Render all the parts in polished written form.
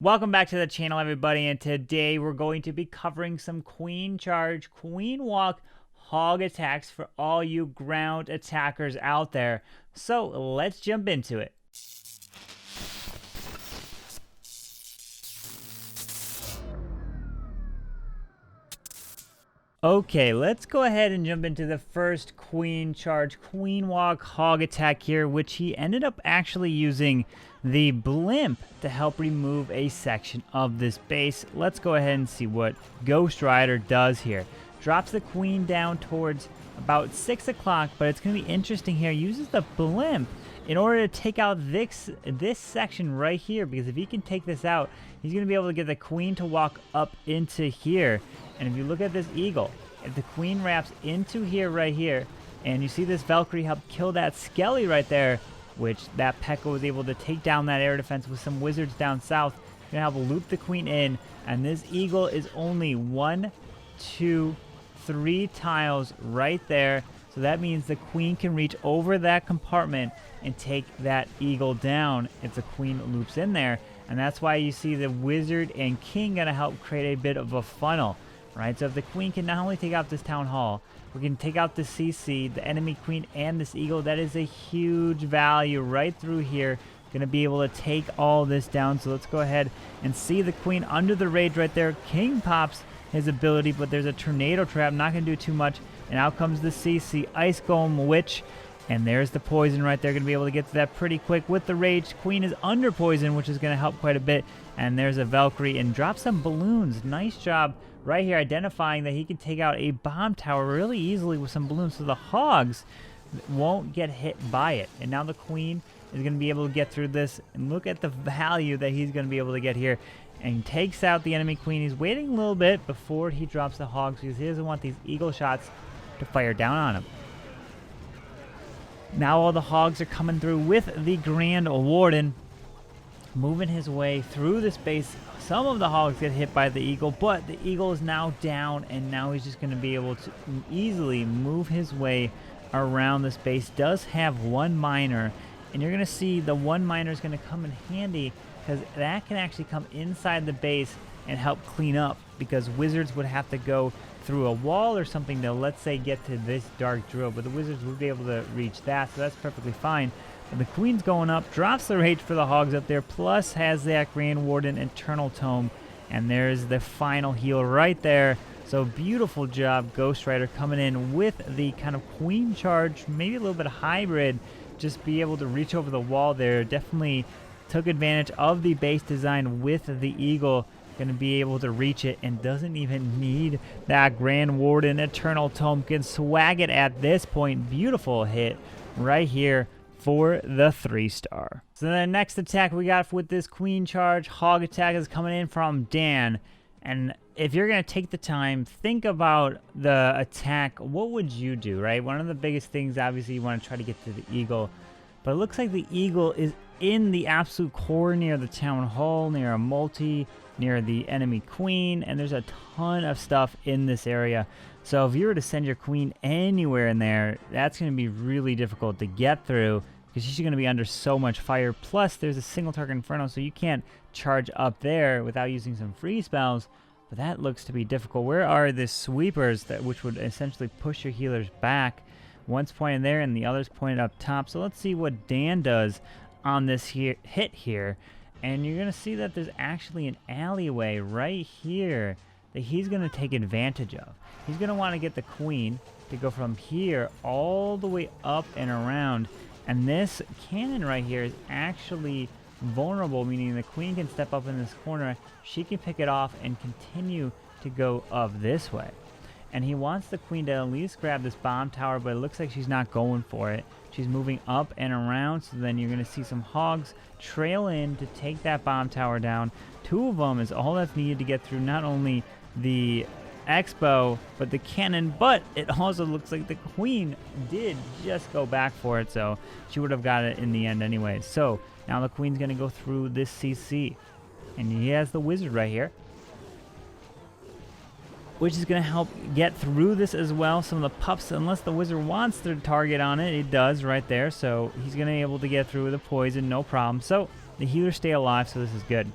Welcome back to the channel, everybody, and today we're going to be covering some Queen Charge, Queen Walk, Hog attacks for all you ground attackers out there. So let's jump into it. Okay, let's go ahead and jump into the first Queen Charge, Queen Walk, Hog attack here, which he ended up actually using the blimp to help remove a section of this base. Let's go ahead and see what Ghost Rider does here. Drops the queen down towards about 6 o'clock, but it's going to be interesting here. Uses the blimp in order to take out this section right here, because if he can take this out, he's going to be able to get the queen to walk up into here. And if you look at this eagle, if the queen wraps into here right here, and you see this Valkyrie help kill that Skelly right there, which that P.E.K.K.A was able to take down that air defense with some wizards down south, you're going to help loop the queen in, and this eagle is only 1, 2, 3 tiles right there. So that means the queen can reach over that compartment and take that eagle down if the queen loops in there. And that's why you see the wizard and king going to help create a bit of a funnel. Right, so if the queen can not only take out this town hall, we can take out the CC, the enemy queen, and this eagle. That is a huge value right through here. Going to be able to take all this down. So let's go ahead and see the queen under the rage right there. King pops his ability, but there's a tornado trap. Not going to do too much. And out comes the CC, Ice Golem, Witch. And there's the poison right there. Going to be able to get to that pretty quick with the rage. Queen is under poison, which is going to help quite a bit. And there's a Valkyrie and drop some balloons. Nice job right here identifying that he can take out a bomb tower really easily with some balloons. So the Hogs won't get hit by it. And now the queen is going to be able to get through this. And look at the value that he's going to be able to get here. And takes out the enemy queen. He's waiting a little bit before he drops the Hogs because he doesn't want these eagle shots to fire down on him. Now all the Hogs are coming through with the Grand Warden, moving his way through the space. Some of the Hogs get hit by the eagle, but the eagle is now down, and now he's just going to be able to easily move his way around the space. Does have one miner, and you're going to see the one miner is going to come in handy because that can actually come inside the base and help clean up, because wizards would have to go through a wall or something to, let's say, get to this dark drill, but the wizards would be able to reach that, so that's perfectly fine. But the queen's going up, drops the rage for the Hogs up there, plus has that Grand Warden Eternal Tome, and there's the final heal right there. So beautiful job, Ghost Rider coming in with the kind of Queen Charge, maybe a little bit of hybrid, just be able to reach over the wall there. Definitely took advantage of the base design with the eagle. Going to be able to reach it and doesn't even need that Grand Warden Eternal Tome. Can swag it at this point. Beautiful hit right here for the 3-star. So the next attack we got with this Queen Charge Hog attack is coming in from Dan. And if you're going to take the time, think about the attack. What would you do, right? One of the biggest things, obviously, you want to try to get to the eagle. But it looks like the eagle is in the absolute core near the town hall, near a multi, near the enemy queen, and there's a ton of stuff in this area. So if you were to send your queen anywhere in there, that's going to be really difficult to get through because she's going to be under so much fire. Plus, there's a single target inferno, so you can't charge up there without using some free spells. But that looks to be difficult. Where are the sweepers which would essentially push your healers back? One's pointed there and the other's pointed up top. So let's see what Dan does on this hit here. And you're going to see that there's actually an alleyway right here that he's going to take advantage of. He's going to want to get the queen to go from here all the way up and around. And this cannon right here is actually vulnerable, meaning the queen can step up in this corner. She can pick it off and continue to go up this way. And he wants the queen to at least grab this bomb tower, but it looks like she's not going for it. She's moving up and around, so then you're going to see some Hogs trail in to take that bomb tower down. 2 of them is all that's needed to get through not only the Expo, but the cannon, but it also looks like the queen did just go back for it, so she would have got it in the end anyway. So now the queen's going to go through this CC, and he has the wizard right here, which is going to help get through this as well. Some of the pups, unless the wizard wants to target on it, it does right there. So he's going to be able to get through the poison, no problem. So the healers stay alive, so this is good.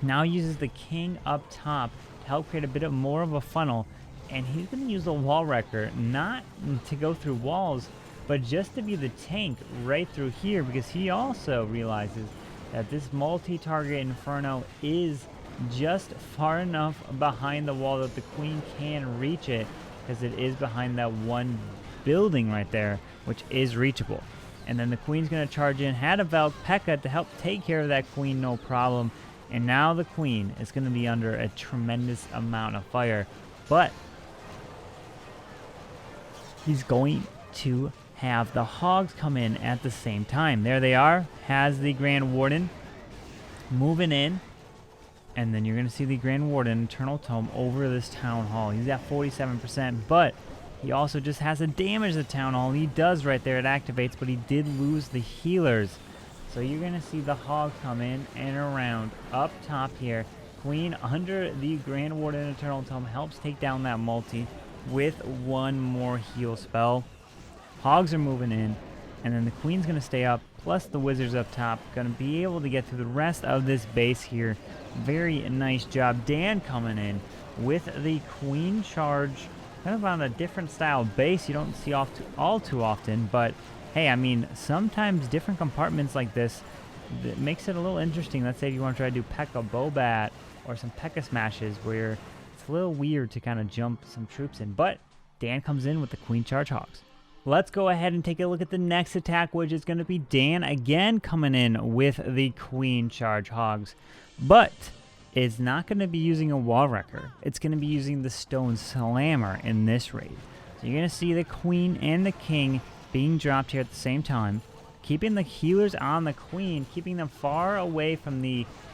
Now uses the king up top to help create a bit of more of a funnel, and he's going to use the wall wrecker not to go through walls, but just to be the tank right through here, because he also realizes that this multi-target Inferno is just far enough behind the wall that the queen can reach it, because it is behind that one building right there, which is reachable. And then the queen's going to charge in, had a Valk P.E.K.K.A. to help take care of that queen, no problem. And now the queen is going to be under a tremendous amount of fire, but he's going to have the hogs come in at the same time. There they are, has the Grand Warden moving in, and then you're going to see the Grand Warden Eternal Tome over this Town Hall. He's at 47%, but he also just has to damage the Town Hall. He does right there, it activates, but he did lose the healers. So you're going to see the Hog come in and around up top here. Queen under the Grand Warden Eternal Tome helps take down that multi with one more heal spell. Hogs are moving in, and then the Queen's going to stay up, plus the Wizards up top. Going to be able to get through the rest of this base here. Very nice job. Dan coming in with the Queen Charge, kind of on a different style base you don't see all too often, but hey, I mean, sometimes different compartments like this, that makes it a little interesting. Let's say if you want to try to do P.E.K.K.A. Bobat or some P.E.K.K.A. smashes where it's a little weird to kind of jump some troops in, but Dan comes in with the Queen Charge Hogs. Let's go ahead and take a look at the next attack, which is going to be Dan again coming in with the Queen Charge Hogs. But it's not going to be using a wall wrecker. It's going to be using the Stone Slammer in this raid. So you're going to see the Queen and the King being dropped here at the same time, keeping the healers on the Queen, keeping them far away from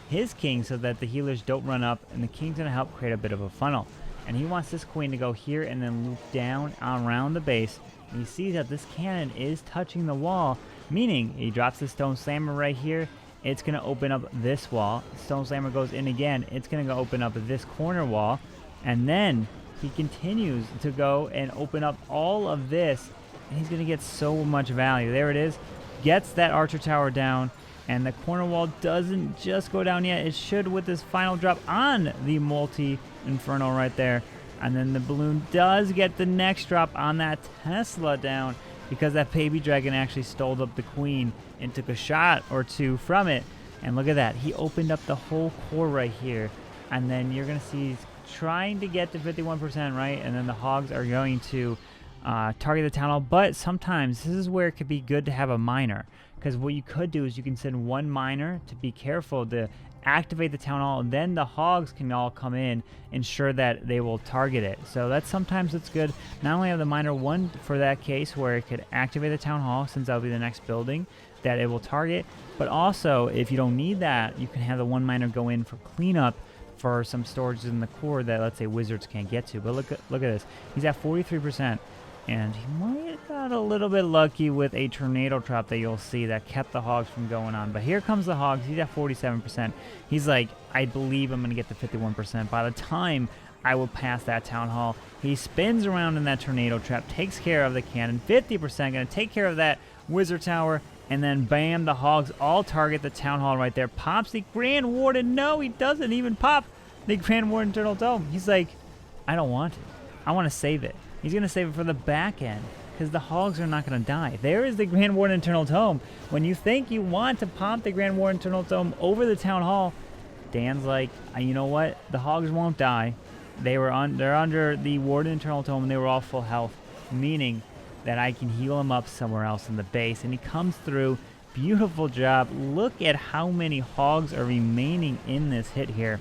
his King so that the healers don't run up, and the King's going to help create a bit of a funnel. And he wants this Queen to go here and then loop down around the base. And he sees that this cannon is touching the wall, meaning he drops the Stone Slammer right here. It's going to open up this wall. Stone Slammer goes in again. It's going to go open up this corner wall. And then he continues to go and open up all of this. And he's going to get so much value. There it is. Gets that archer tower down. And the corner wall doesn't just go down yet. It should with this final drop on the multi-inferno right there. And then the balloon does get the next drop on that Tesla down, because that baby dragon actually stole up the Queen and took a shot or two from it. And look at that. He opened up the whole core right here. And then you're going to see he's trying to get to 51%, right? And then the Hogs are going to target the Town Hall. But sometimes this is where it could be good to have a miner, because what you could do is you can send one miner to be careful to activate the Town Hall, and then the Hogs can all come in, ensure that they will target it. So that's sometimes it's good. Not only have the miner one for that case where it could activate the Town Hall, since that'll be the next building that it will target, but also if you don't need that, you can have the one miner go in for cleanup for some storages in the core that, let's say, Wizards can't get to. But look at this. He's at 43%. And he might have got a little bit lucky with a tornado trap that you'll see that kept the Hogs from going on. But here comes the Hogs. He's at 47%. He's like, I believe I'm going to get to 51%. By the time I will pass that Town Hall, he spins around in that tornado trap, takes care of the cannon. 50% going to take care of that Wizard Tower. And then bam, the Hogs all target the Town Hall right there. Pops the Grand Warden. No, he doesn't even pop the Grand Warden Eternal Tome. He's like, I don't want it. I want to save it. He's going to save it for the back end, because the Hogs are not going to die. There is the Grand Warden Eternal Tome. When you think you want to pop the Grand Warden Eternal Tome over the Town Hall, Dan's like, you know what? The Hogs won't die. They're under the Warden Eternal Tome, and they were all full health, meaning that I can heal them up somewhere else in the base. And he comes through. Beautiful job. Look at how many Hogs are remaining in this hit here.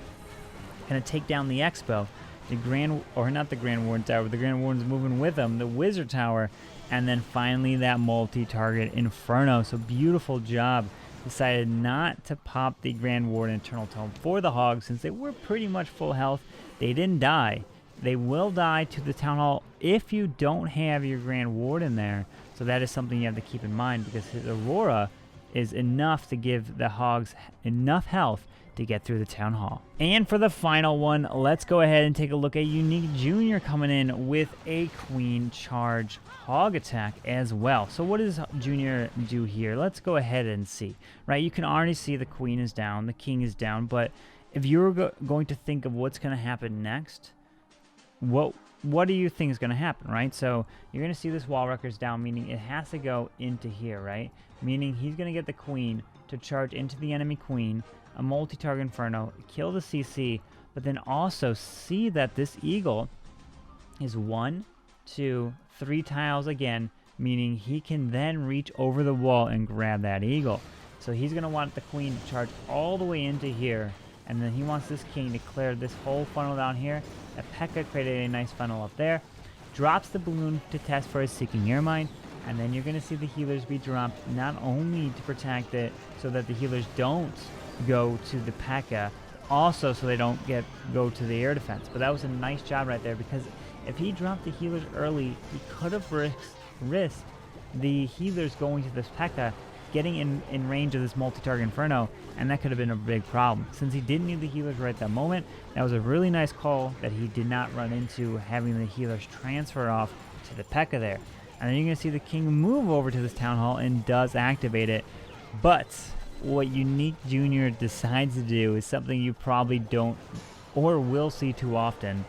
Going to take down the Expo. The not the Grand Warden Tower, but the Grand Warden's moving with him, the Wizard Tower, and then finally that multi-target Inferno. So beautiful job. Decided not to pop the Grand Warden Eternal Tome for the Hogs, since they were pretty much full health. They didn't die. They will die to the Town Hall if you don't have your Grand Warden there. So that is something you have to keep in mind, because his Aurora is enough to give the Hogs enough health to get through the Town Hall. And for the final one, let's go ahead and take a look at Unique Junior coming in with a Queen Charge Hog attack as well. So what does Junior do here? Let's go ahead and see. Right, you can already see the Queen is down, the King is down, but if you're going to think of what's going to happen next, what do you think is going to happen, right? So you're going to see this wall wreckers down, meaning it has to go into here, right? Meaning he's going to get the queen to charge into the enemy queen, a multi-target inferno, kill the CC, but then also see that this eagle is 1, 2, 3 tiles again, meaning he can then reach over the wall and grab that eagle. So he's going to want the queen to charge all the way into here, and then he wants this king to clear this whole funnel down here. A P.E.K.K.A created a nice funnel up there, drops the balloon to test for his Seeking Air Mine, and then you're going to see the healers be dropped not only to protect it so that the healers don't go to the P.E.K.K.A, also so they don't go to the air defense. But that was a nice job right there, because if he dropped the healers early, he could have risked the healers going to this P.E.K.K.A, getting in range of this multi-target inferno, and that could have been a big problem. Since he didn't need the healers right at that moment, that was a really nice call that he did not run into having the healers transfer off to the P.E.K.K.A there. And then you're going to see the king move over to this town hall and does activate it. But what Unique Jr. decides to do is something you probably don't or will see too often,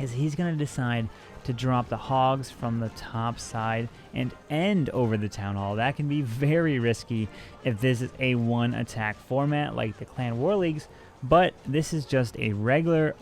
is he's going to decide to drop the hogs from the top side and end over the town hall. That can be very risky if this is a one attack format like the Clan War Leagues, but this is just a regular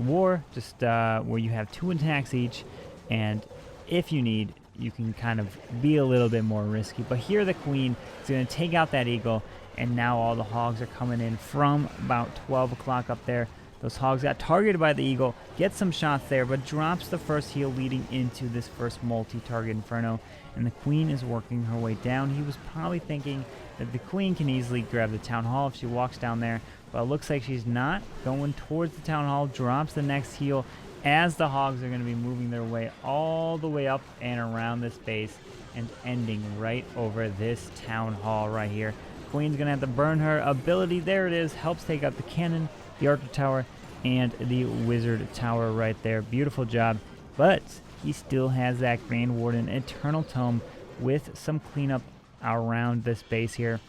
war, just where you have 2 attacks each, and if you need, you can kind of be a little bit more risky. But here the queen is going to take out that eagle, and now all the hogs are coming in from about 12 o'clock up there. Those hogs got targeted by the eagle, gets some shots there, but drops the first heal leading into this first multi-target inferno, and the queen is working her way down. He was probably thinking that the queen can easily grab the town hall if she walks down there, but it looks like she's not. Going towards the town hall, drops the next heal as the hogs are going to be moving their way all the way up and around this base and ending right over this town hall right here. Queen's going to have to burn her ability. There it is. Helps take out the cannon, the archer tower, and the wizard tower right there. Beautiful job. But he still has that Grand Warden Eternal Tome with some cleanup around this base here.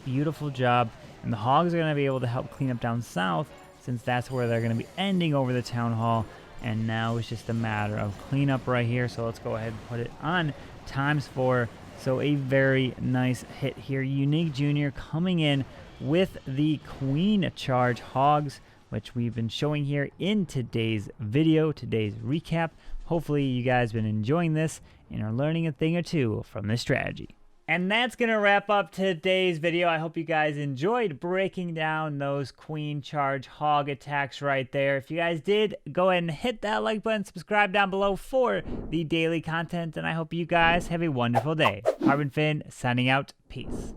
Beautiful job. And the hogs are going to be able to help clean up down south, since that's where they're going to be ending over the town hall. And now it's just a matter of cleanup right here. So let's go ahead and put it on ×4. So a very nice hit here. Unique Jr. coming in with the Queen Charge Hogs, which we've been showing here in today's video, today's recap. Hopefully you guys have been enjoying this and are learning a thing or two from this strategy. And that's going to wrap up today's video. I hope you guys enjoyed breaking down those Queen Charge Hog attacks right there. If you guys did, go ahead and hit that like button, subscribe down below for the daily content, and I hope you guys have a wonderful day. Carbonfin signing out. Peace.